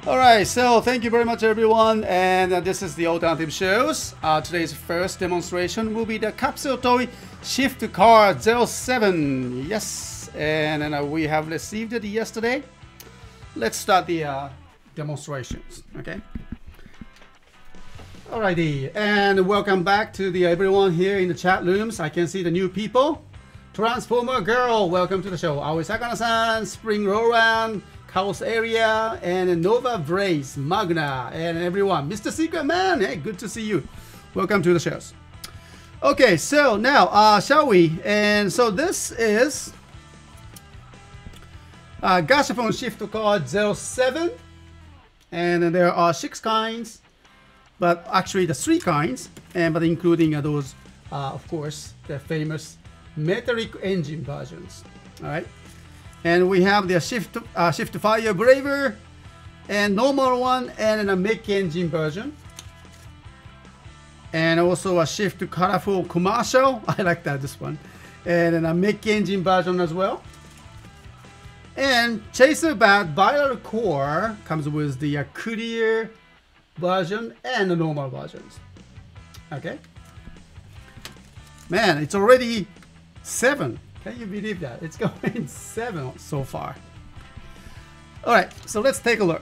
All right, so thank you very much, everyone. And this is the alternative shows. Today's first demonstration will be the Capsule Toy Shift Car 07. Yes, and we have received it yesterday. Let's start the demonstrations, okay? Alrighty, and welcome back to the everyone here in the chat rooms. I can see the new people. Transformer Girl, welcome to the show. Aoi Sakana-san, Spring Roland, Chaos Area, and Nova Brace, Magna, and everyone. Mr. Secret Man, hey, good to see you. Welcome to the shows. Okay, so now, shall we? And so this is Gashapon Shift Car 07, and there are 6 kinds, but actually the 3 kinds, but including those, of course, the famous metallic engine versions. All right. And we have the Shift Fire Braver, and normal one, and a mech engine version. And also a Shift Colorful Commercial. I like that, this one. And then a mech engine version as well. And Chaser Bat Viral Core comes with the clear version and the normal versions. Okay. Man, it's already 7. Can you believe that? It's going 7 so far. All right, so let's take a look.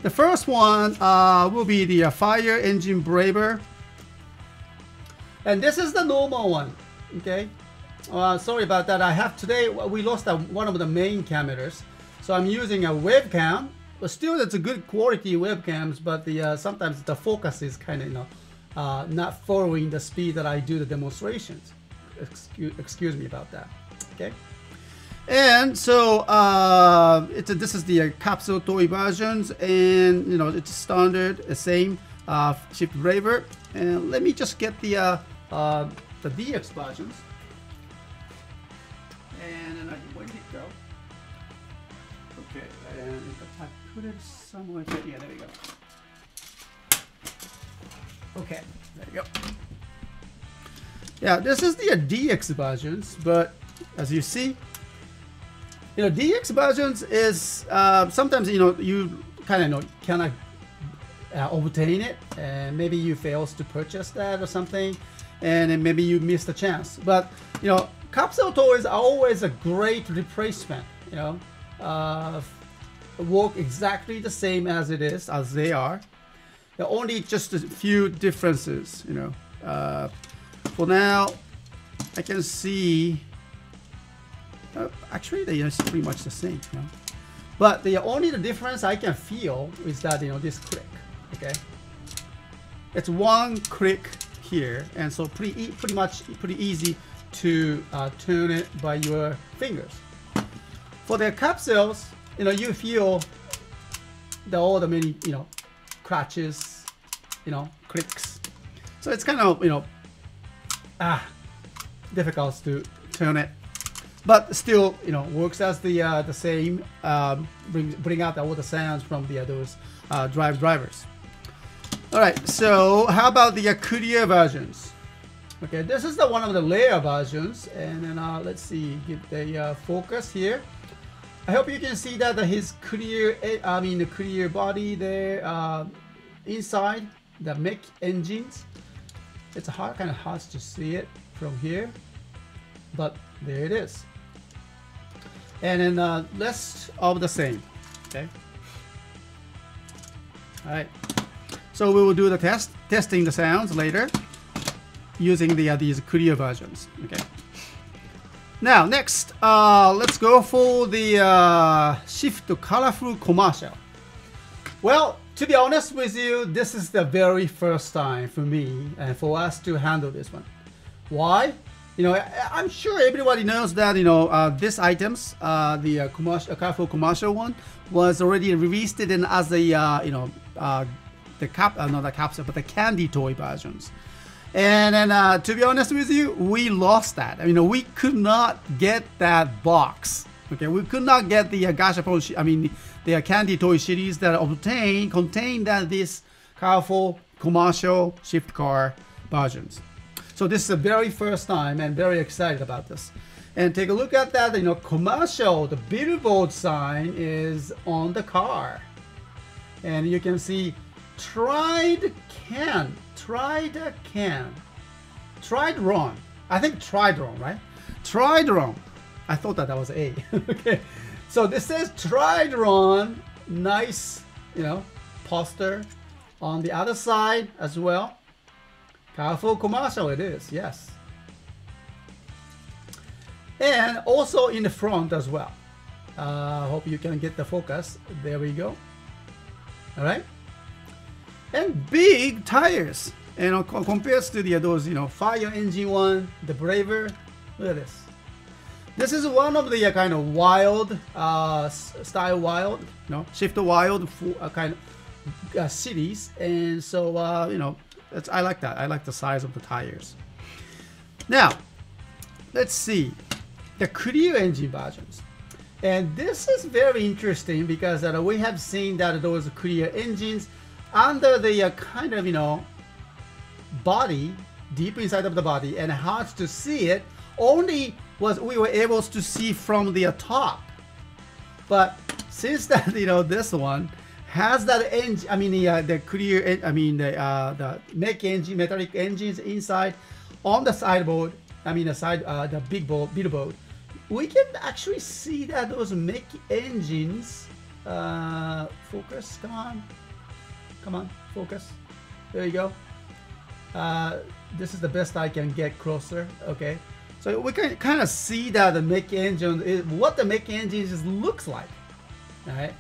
The first one will be the Fire Engine Braver. And this is the normal one, okay? Sorry about that. I have today, we lost one of the main cameras. So I'm using a webcam, but still it's a good quality webcams, but sometimes the focus is kind of, not following the speed that I do the demonstrations. Excuse me about that. Okay, and so this is the capsule toy versions, and it's standard, the same Shift Braver. And let me just get the DX versions, and then where did it go? Okay, and if I put it somewhere here, yeah, there we go. Okay, there you go. Yeah, this is the DX versions, but as you see, DX versions is sometimes you kind of cannot obtain it, and maybe you fails to purchase that or something, and then maybe you missed a chance. But capsule toys are always a great replacement. Work exactly the same as it is, as they are. There are only just a few differences, For now, I can see. Actually, they are pretty much the same. But the only difference I can feel is that this click. Okay, it's one click here, and so pretty easy to turn it by your fingers. For the capsules, you feel all the many crutches, clicks. So it's kind of difficult to turn it, but still works as the same. Bring out all the sounds from those drivers. All right, so how about the clear versions? Okay, this is one of the layer versions, and then let's see, get the focus here. I hope you can see that his clear, the clear body there, inside the mech engines. It's kind of hard to see it from here, but there it is. And then less of the same. Okay. All right. So we will do the testing the sounds later using these clear versions. Okay. Now next, let's go for the Shift Colorful Commercial. Well, to be honest with you, this is the very first time for me and for us to handle this one. Why? I'm sure everybody knows that these items, the colorful commercial one, was already released in as the not the capsule, but the candy toy versions. And then to be honest with you, we lost that. We could not get that box. Okay, we could not get the Gashapon, the candy toy series that contain this colorful commercial shift car versions. So this is the very first time, and very excited about this. And take a look at that, you know, commercial, the billboard sign is on the car. And you can see tried can. Tried wrong. I think tried wrong, right? Tried wrong. I thought that was A. Okay. So this says tried wrong. Nice, you know, poster on the other side as well. Colorful commercial it is, yes. And also in the front as well. Hope you can get the focus. There we go. All right. And big tires. And compared to the those, you know, fire engine one, the Braver. Look at this. This is one of the kind of wild style wild, you know, shift wild kind of cities. And so you know, I like that. I like the size of the tires. Now, let's see the clear engine versions. And this is very interesting because we have seen that those clear engines under the kind of, you know, body, deep inside of the body, and hard to see it, only was we were able to see from the top. But since that, you know, this one has that engine, I mean the clear, I mean the MEC engine, metallic engines inside on the sideboard, I mean the side, the big billboard, we can actually see that those MEC engines, focus, come on, focus, there you go. This is the best I can get closer, okay? So we can kind of see that the MEC engine is what the MEC engine just looks like. All right.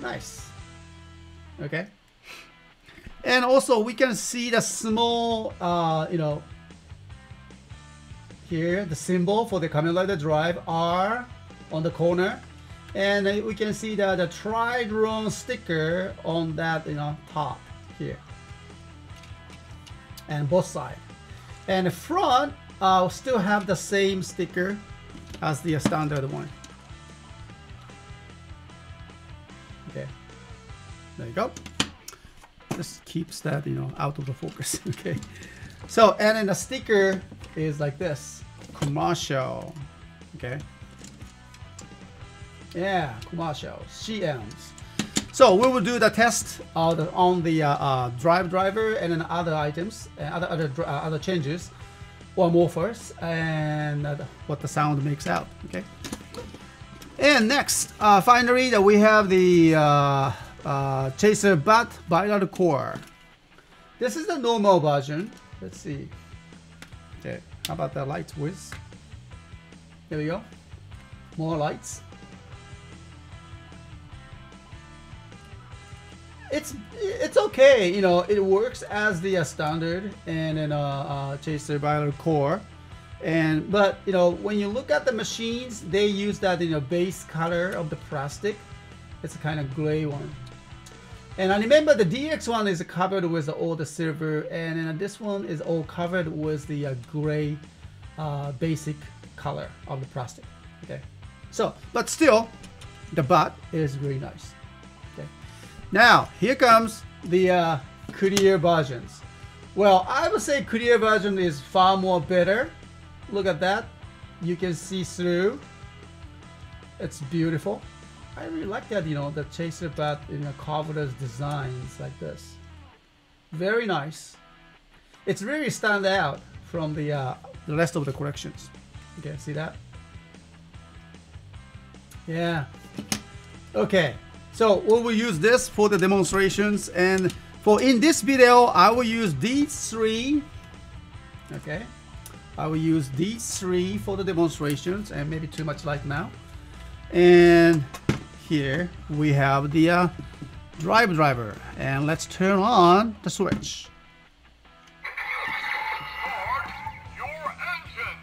Nice. Okay. And also we can see the small, you know, here the symbol for the Kamen Rider Drive R on the corner, and we can see that the Tridron sticker on that, you know, top here, and both sides. And the front still have the same sticker as the standard one. Okay, there you go. This keeps that, you know, out of the focus. Okay, so and then the sticker is like this, commercial. Okay, yeah, commercial CMs. So we will do the test on the driver and then other items and other changes, one more first, and what the sound makes out. Okay. And next, finally, we have the Chaser Bat Bilateral Core. This is the normal version. Let's see. Okay. How about the lights whiz? There we go. More lights. It's okay, you know, it works as the standard and then Chaser Bilateral Core, but you know, when you look at the machines, they use that, you know, base color of the plastic. It's a kind of gray one, and I remember the DX one is covered with all the silver, and then this one is all covered with the gray basic color of the plastic. Okay, so but still the butt is very nice. Now, here comes the clear versions. Well, I would say clear version is far more better. Look at that. You can see through. It's beautiful. I really like that, you know, the Chaser Bat, you know, carved designs like this. Very nice. It's really stand out from the rest of the collections. Okay, see that? Yeah. Okay. So we will use this for the demonstrations, and for in this video I will use these three. Okay, I will use these three for the demonstrations, and maybe too much light now. And here we have the driver, and let's turn on the switch. Start your engine.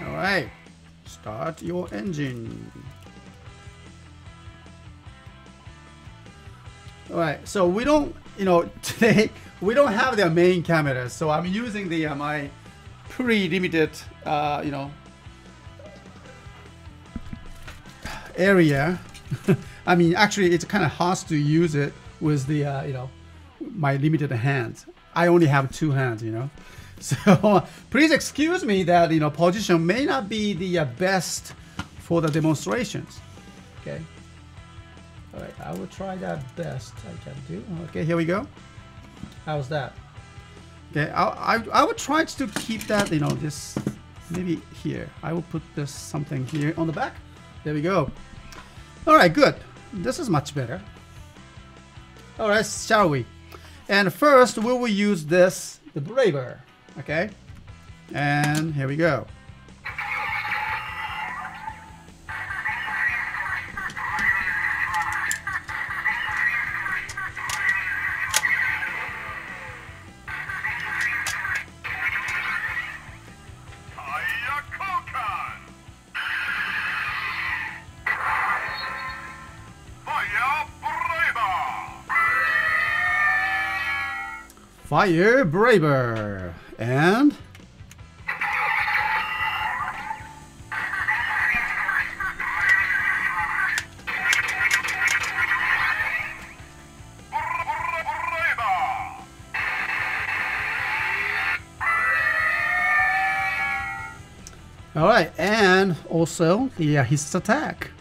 All right, start your engine. All right, so we don't, you know, today we don't have the main cameras, so I'm using the my pre-limited, you know, area. I mean, actually, it's kind of hard to use it with the, you know, my limited hands. I only have two hands, you know. So please excuse me that position may not be the best for the demonstrations. Okay. All right, I will try that best I can do. Okay, here we go. How's that? Okay, I would try to keep that this maybe here. I will put this something here on the back. There we go. All right, good. This is much better. All right, shall we? And first we will use the braver. Okay, and here we go. Fire braver and all right, and also the his attack.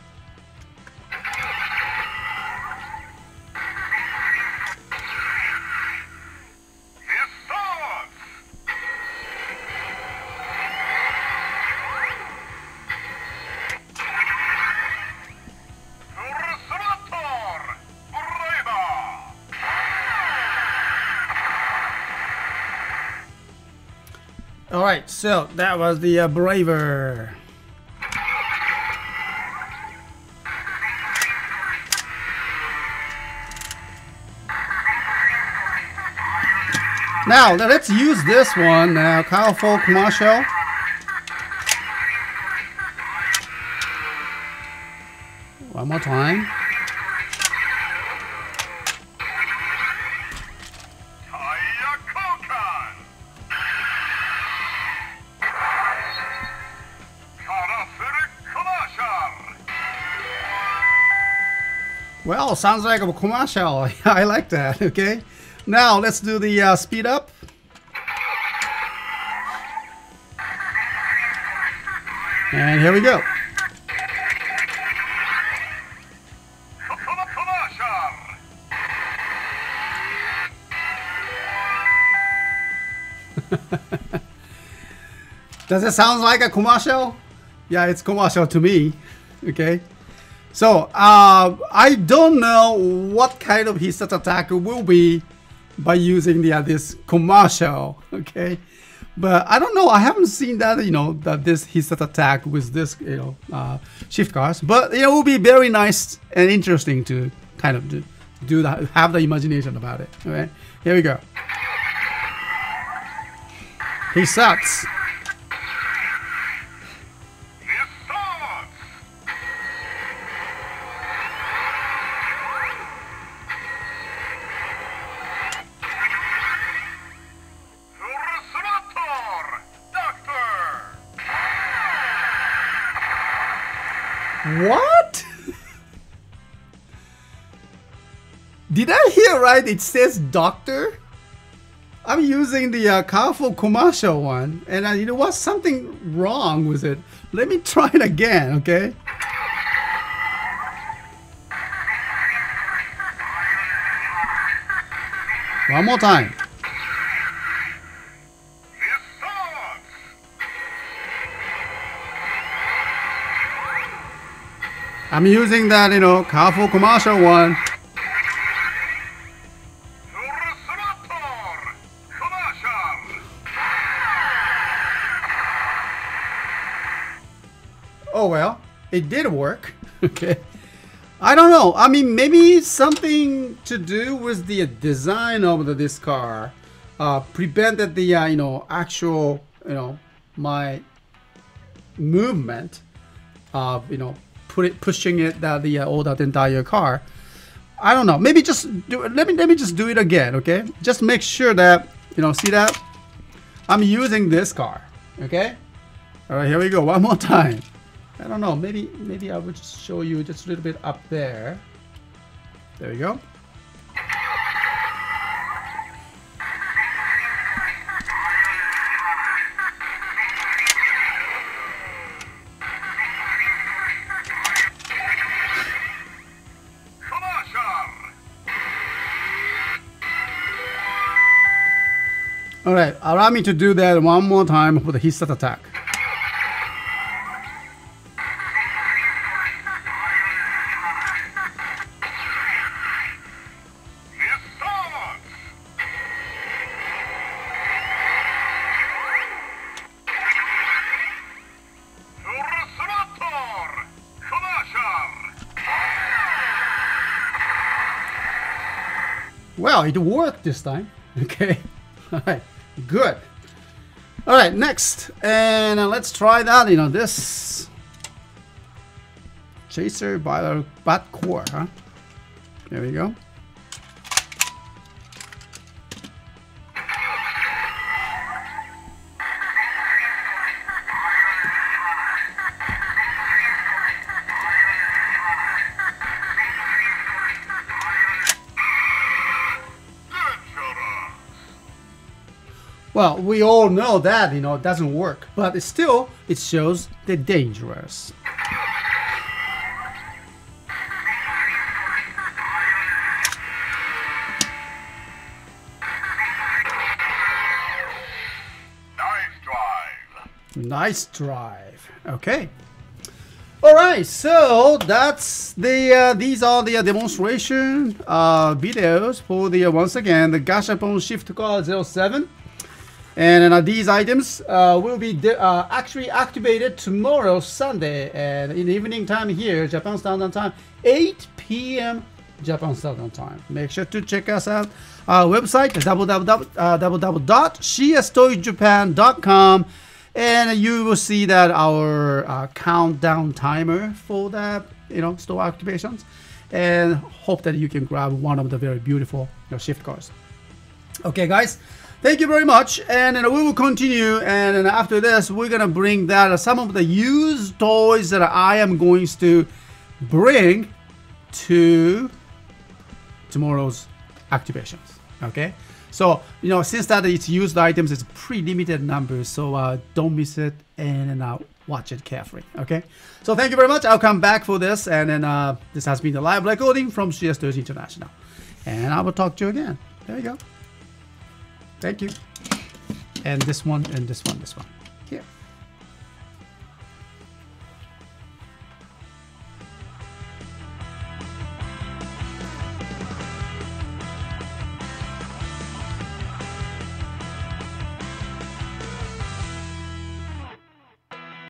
All right, so that was the braver. Now let's use this one now. Powerful commercial. One more time. Well, sounds like a commercial. I like that. Okay, now let's do the speed up. And here we go. Does it sound like a commercial? Yeah, it's commercial to me. Okay. So I don't know what kind of his attack will be by using this commercial, okay? But I don't know. I haven't seen that that this his attack with this shift cars. But it will be very nice and interesting to kind of do that. Have the imagination about it. Okay, here we go. He sucks. What? Did I hear right? It says doctor. I'm using the powerful commercial one, and you know what? Something wrong with it. Let me try it again, okay? One more time. I'm using that, powerful commercial one. Oh well, it did work. Okay. I don't know. I mean, maybe something to do with the design of this car prevented the actual my movement of pushing it all that entire car. I don't know. Maybe just let me just do it again, okay? Just make sure that see that I'm using this car, okay? All right, here we go. One more time. I don't know. Maybe I would just show you just a little bit up there. There we go. All right, allow me to do that one more time for the Hissat attack. Well, it worked this time. Okay. All right. Good. All right. Next, and let's try that. You know, this chaser by bat core. Huh? There we go. Well, we all know that, you know, it doesn't work, but still, it shows the dangerous. Nice drive. Nice drive. Okay. All right, so that's the these are the demonstration videos for the once again the Gashapon Shift Car 07. And these items will be actually activated tomorrow, Sunday, and in the evening time here, Japan Standard Time, 8 p.m. Japan Standard Time. Make sure to check us out. Our website, www.CSTOYSJapan.com, and you will see that our countdown timer for that, you know, store activations, and hope that you can grab one of the very beautiful, you know, shift cars. Okay, guys. Thank you very much, and we will continue. And after this, we're gonna bring that some of the used toys that I am going to bring to tomorrow's activations. Okay, so you know, since that it's used items, it's pretty limited numbers, so don't miss it and watch it carefully. Okay, so thank you very much. I'll come back for this, and then this has been the live recording from CSTOYS International, and I will talk to you again. There you go. Thank you. And this one, and this one, this one.